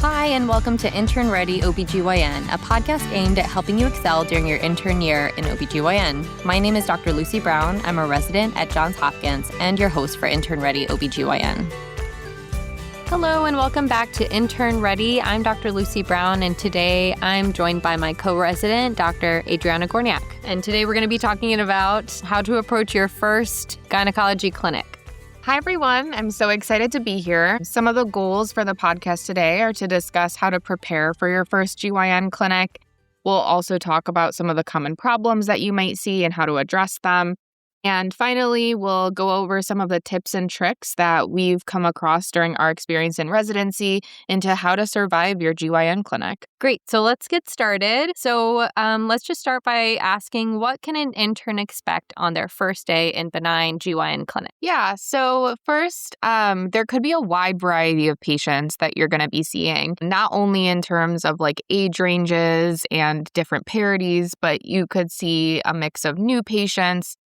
Hi, and welcome to Intern Ready OBGYN, a podcast aimed at helping you excel during your intern year in OBGYN. My name is Dr. Lucy Brown. I'm a resident at Johns Hopkins and your host for Intern Ready OBGYN. Hello, and welcome back to Intern Ready. I'm Dr. Lucy Brown, and today I'm joined by my co-resident, Dr. Adriana Gorniak. And today we're going to be talking about how to approach your first gynecology clinic. Hi, everyone. I'm so excited to be here. Some of the goals for the podcast today are to discuss how to prepare for your first GYN clinic. We'll also talk about some of the common problems that you might see and how to address them. And finally, we'll go over some of the tips and tricks that we've come across during our experience in residency into how to survive your GYN clinic. Great. So let's get started. So let's just start by asking, what can an intern expect on their first day in Benign GYN clinic? Yeah. So first, there could be a wide variety of patients that you're going to be seeing, not only in terms of like age ranges and different parities, but you could see a mix of new patients,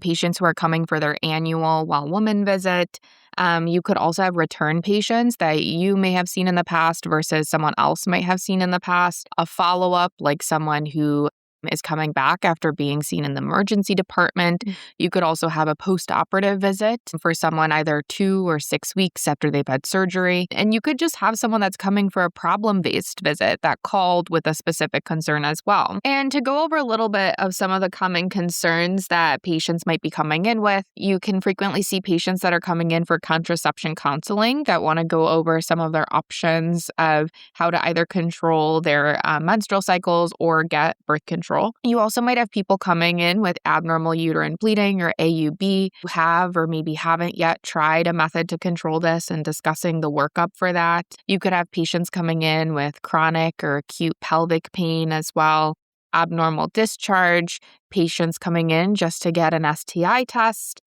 patients who are coming for their annual well-woman visit. You could also have return patients that you may have seen in the past versus someone else might have seen in the past. A follow-up, like someone who is coming back after being seen in the emergency department. You could also have a post-operative visit for someone either 2 or 6 weeks after they've had surgery. And you could just have someone that's coming for a problem-based visit that called with a specific concern as well. And to go over a little bit of some of the common concerns that patients might be coming in with, you can frequently see patients that are coming in for contraception counseling that want to go over some of their options of how to either control their menstrual cycles or get birth control. You also might have people coming in with abnormal uterine bleeding or AUB who have or maybe haven't yet tried a method to control this and discussing the workup for that. You could have patients coming in with chronic or acute pelvic pain as well, abnormal discharge, patients coming in just to get an STI test.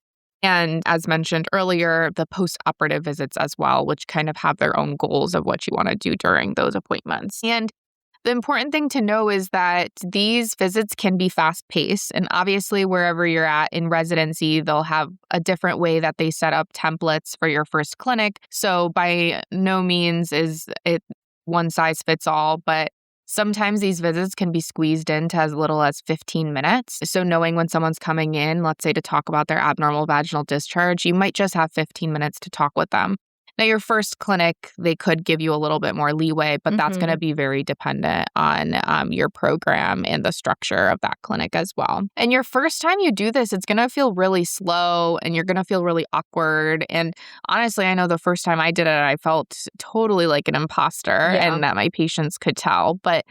And as mentioned earlier, the post-operative visits as well, which kind of have their own goals of what you want to do during those appointments. And the important thing to know is that these visits can be fast-paced, and obviously wherever you're at in residency, they'll have a different way that they set up templates for your first clinic. So by no means is it one size fits all, but sometimes these visits can be squeezed into as little as 15 minutes. So knowing when someone's coming in, let's say to talk about their abnormal vaginal discharge, you might just have 15 minutes to talk with them. Now, your first clinic, they could give you a little bit more leeway, but that's going to be very dependent on your program and the structure of that clinic as well. And your first time you do this, it's going to feel really slow and you're going to feel really awkward. And honestly, I know the first time I did it, I felt totally like an imposter and that my patients could tell. But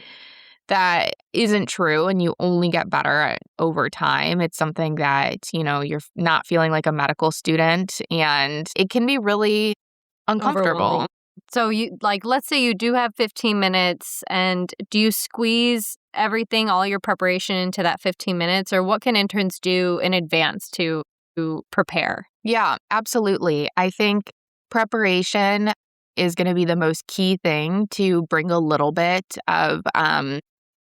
that isn't true, and you only get better over time. It's something that, you're not feeling like a medical student, and it can be really uncomfortable. So let's say you do have 15 minutes, and do you squeeze everything, all your preparation into that 15 minutes, or what can interns do in advance to prepare? Yeah, absolutely. I think preparation is going to be the most key thing to bring a little bit of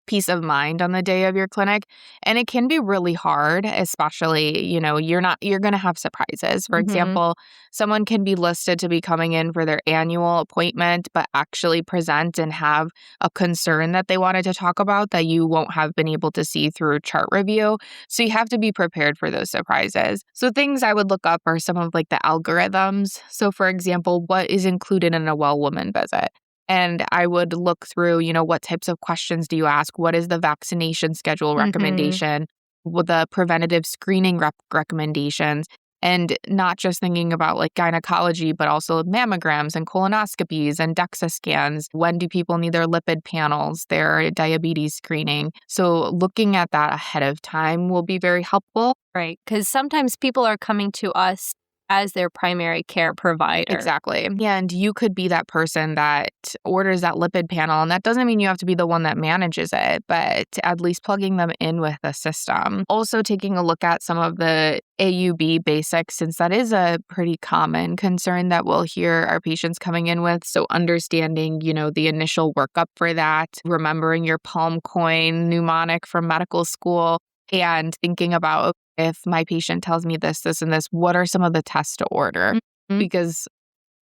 peace of mind on the day of your clinic. And it can be really hard, especially, you're going to have surprises. For example, someone can be listed to be coming in for their annual appointment, but actually present and have a concern that they wanted to talk about that you won't have been able to see through chart review. So you have to be prepared for those surprises. So things I would look up are some of like the algorithms. So for example, what is included in a well-woman visit? And I would look through, what types of questions do you ask? What is the vaccination schedule recommendation? With the preventative screening recommendations? And not just thinking about like gynecology, but also mammograms and colonoscopies and DEXA scans. When do people need their lipid panels, their diabetes screening? So looking at that ahead of time will be very helpful. Right. Because sometimes people are coming to us as their primary care provider. Exactly. And you could be that person that orders that lipid panel. And that doesn't mean you have to be the one that manages it, but at least plugging them in with the system. Also taking a look at some of the AUB basics, since that is a pretty common concern that we'll hear our patients coming in with. So understanding, the initial workup for that, remembering your PALM-COEIN mnemonic from medical school, and thinking about, if my patient tells me this, and this, what are some of the tests to order? Because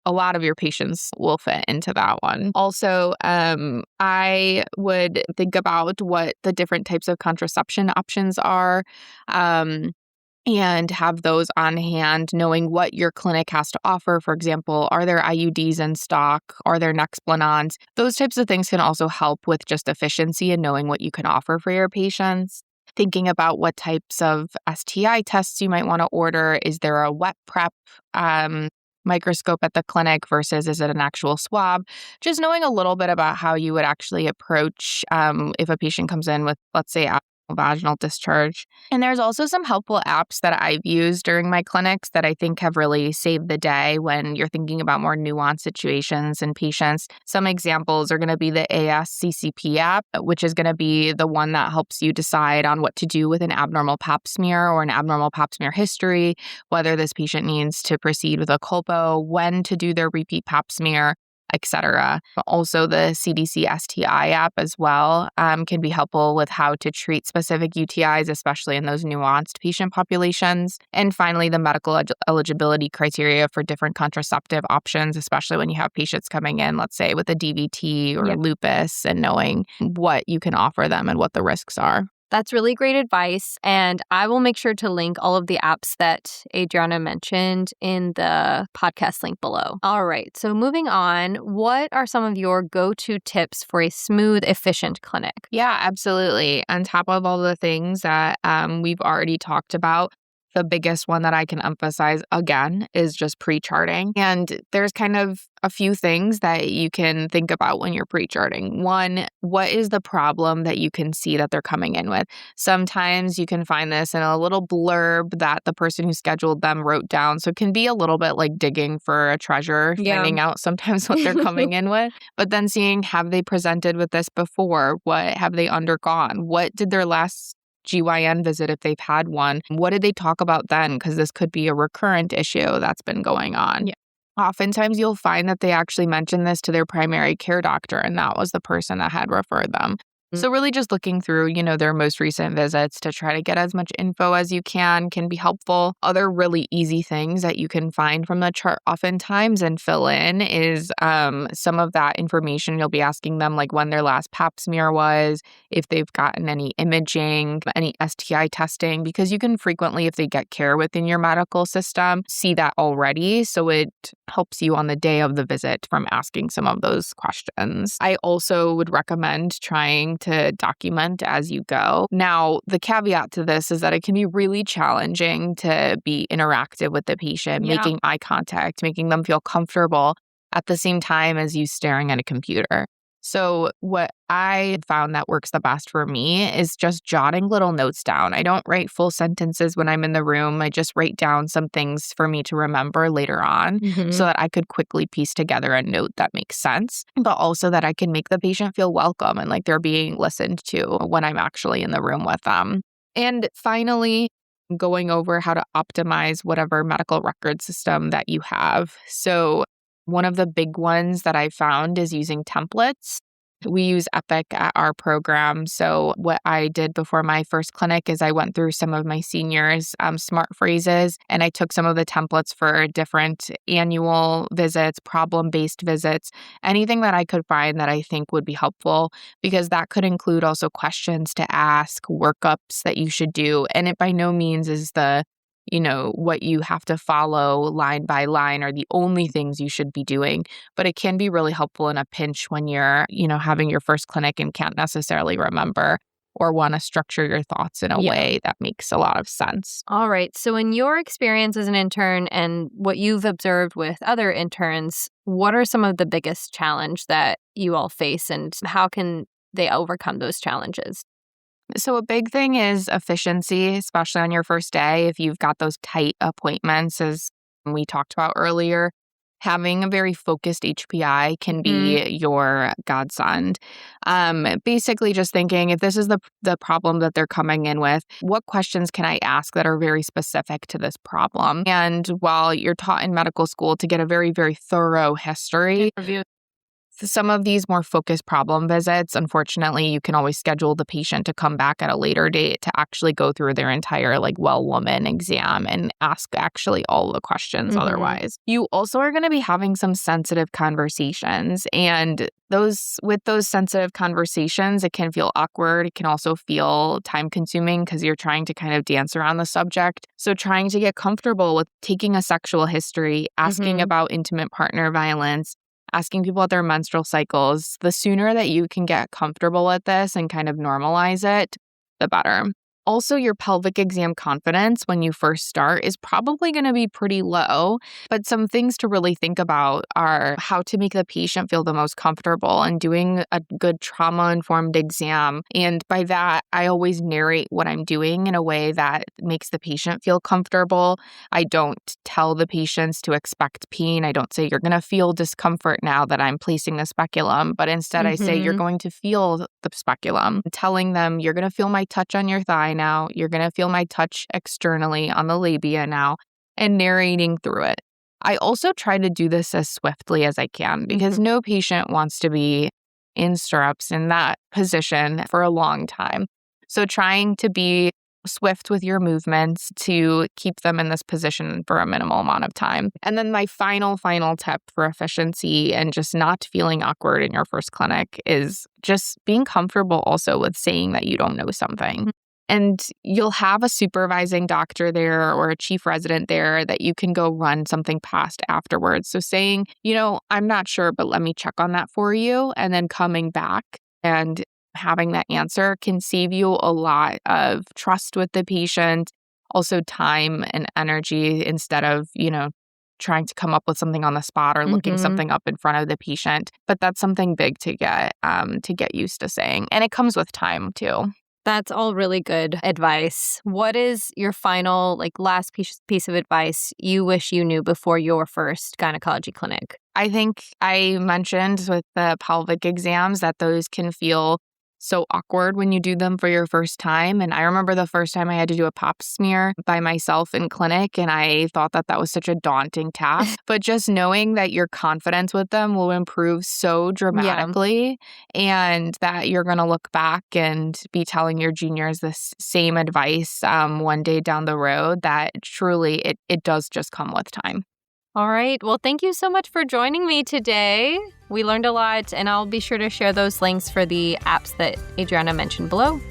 a lot of your patients will fit into that one. Also, I would think about what the different types of contraception options are. And have those on hand, knowing what your clinic has to offer. For example, are there IUDs in stock? Are there Nexplanons? Those types of things can also help with just efficiency and knowing what you can offer for your patients. Thinking about what types of STI tests you might want to order. Is there a wet prep microscope at the clinic versus is it an actual swab? Just knowing a little bit about how you would actually approach if a patient comes in with, let's say, vaginal discharge. And there's also some helpful apps that I've used during my clinics that I think have really saved the day when you're thinking about more nuanced situations in patients. Some examples are going to be the ASCCP app, which is going to be the one that helps you decide on what to do with an abnormal pap smear or an abnormal pap smear history, whether this patient needs to proceed with a colpo, when to do their repeat pap smear, etc. Also, the CDC STI app as well can be helpful with how to treat specific UTIs, especially in those nuanced patient populations. And finally, the medical eligibility criteria for different contraceptive options, especially when you have patients coming in, let's say, with a DVT or lupus, and knowing what you can offer them and what the risks are. That's really great advice. And I will make sure to link all of the apps that Adriana mentioned in the podcast link below. All right. So moving on, what are some of your go-to tips for a smooth, efficient clinic? Yeah, absolutely. On top of all the things that we've already talked about, the biggest one that I can emphasize again is just pre-charting. And there's kind of a few things that you can think about when you're pre-charting. One, what is the problem that you can see that they're coming in with? Sometimes you can find this in a little blurb that the person who scheduled them wrote down. So it can be a little bit like digging for a treasure, finding out sometimes what they're coming in with, but then seeing, have they presented with this before? What have they undergone? What did their last GYN visit, if they've had one, what did they talk about then? Because this could be a recurrent issue that's been going on. Yeah. Oftentimes you'll find that they actually mentioned this to their primary care doctor, and that was the person that had referred them. So really just looking through, their most recent visits to try to get as much info as you can be helpful. Other really easy things that you can find from the chart oftentimes and fill in is some of that information. You'll be asking them like when their last pap smear was, if they've gotten any imaging, any STI testing, because you can frequently, if they get care within your medical system, see that already. So it helps you on the day of the visit from asking some of those questions. I also would recommend trying to document as you go. Now, the caveat to this is that it can be really challenging to be interactive with the patient, making eye contact, making them feel comfortable at the same time as you staring at a computer. So what I found that works the best for me is just jotting little notes down. I don't write full sentences when I'm in the room. I just write down some things for me to remember later on so that I could quickly piece together a note that makes sense, but also that I can make the patient feel welcome and like they're being listened to when I'm actually in the room with them. And finally, going over how to optimize whatever medical record system that you have. So one of the big ones that I found is using templates. We use Epic at our program. So what I did before my first clinic is I went through some of my seniors' smart phrases, and I took some of the templates for different annual visits, problem-based visits, anything that I could find that I think would be helpful, because that could include also questions to ask, workups that you should do. And it by no means is what you have to follow line by line are the only things you should be doing. But it can be really helpful in a pinch when you're, having your first clinic and can't necessarily remember or want to structure your thoughts in a way that makes a lot of sense. All right. So in your experience as an intern and what you've observed with other interns, what are some of the biggest challenges that you all face and how can they overcome those challenges? So a big thing is efficiency, especially on your first day. If you've got those tight appointments, as we talked about earlier, having a very focused HPI can be your godsend. Basically just thinking, if this is the problem that they're coming in with, what questions can I ask that are very specific to this problem? And while you're taught in medical school to get a very, very thorough history, some of these more focused problem visits, unfortunately, you can always schedule the patient to come back at a later date to actually go through their entire well woman exam and ask actually all the questions otherwise. You also are going to be having some sensitive conversations, and with those sensitive conversations, it can feel awkward. It can also feel time consuming because you're trying to kind of dance around the subject. So trying to get comfortable with taking a sexual history, asking about intimate partner violence, asking people about their menstrual cycles, the sooner that you can get comfortable with this and kind of normalize it, the better. Also, your pelvic exam confidence when you first start is probably going to be pretty low, but some things to really think about are how to make the patient feel the most comfortable and doing a good trauma-informed exam. And by that, I always narrate what I'm doing in a way that makes the patient feel comfortable. I don't tell the patients to expect pain. I don't say you're going to feel discomfort now that I'm placing the speculum, but instead I say you're going to feel the speculum, telling them you're going to feel my touch on your thigh now, you're going to feel my touch externally on the labia now, and narrating through it. I also try to do this as swiftly as I can because no patient wants to be in stirrups in that position for a long time. So trying to be swift with your movements to keep them in this position for a minimal amount of time. And then my final tip for efficiency and just not feeling awkward in your first clinic is just being comfortable also with saying that you don't know something. And you'll have a supervising doctor there or a chief resident there that you can go run something past afterwards. So saying, I'm not sure, but let me check on that for you. And then coming back and having that answer can save you a lot of trust with the patient, also time and energy instead of, trying to come up with something on the spot or looking something up in front of the patient. But that's something big to get used to saying. And it comes with time too. That's all really good advice. What is your final, last piece of advice you wish you knew before your first gynecology clinic? I think I mentioned with the pelvic exams that those can feel so awkward when you do them for your first time. And I remember the first time I had to do a pap smear by myself in clinic, and I thought that was such a daunting task. But just knowing that your confidence with them will improve so dramatically and that you're going to look back and be telling your juniors this same advice one day down the road, that truly it does just come with time. All right. Well, thank you so much for joining me today. We learned a lot, and I'll be sure to share those links for the apps that Adriana mentioned below.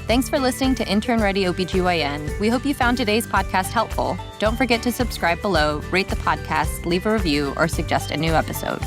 Thanks for listening to Intern Ready OBGYN. We hope you found today's podcast helpful. Don't forget to subscribe below, rate the podcast, leave a review, or suggest a new episode.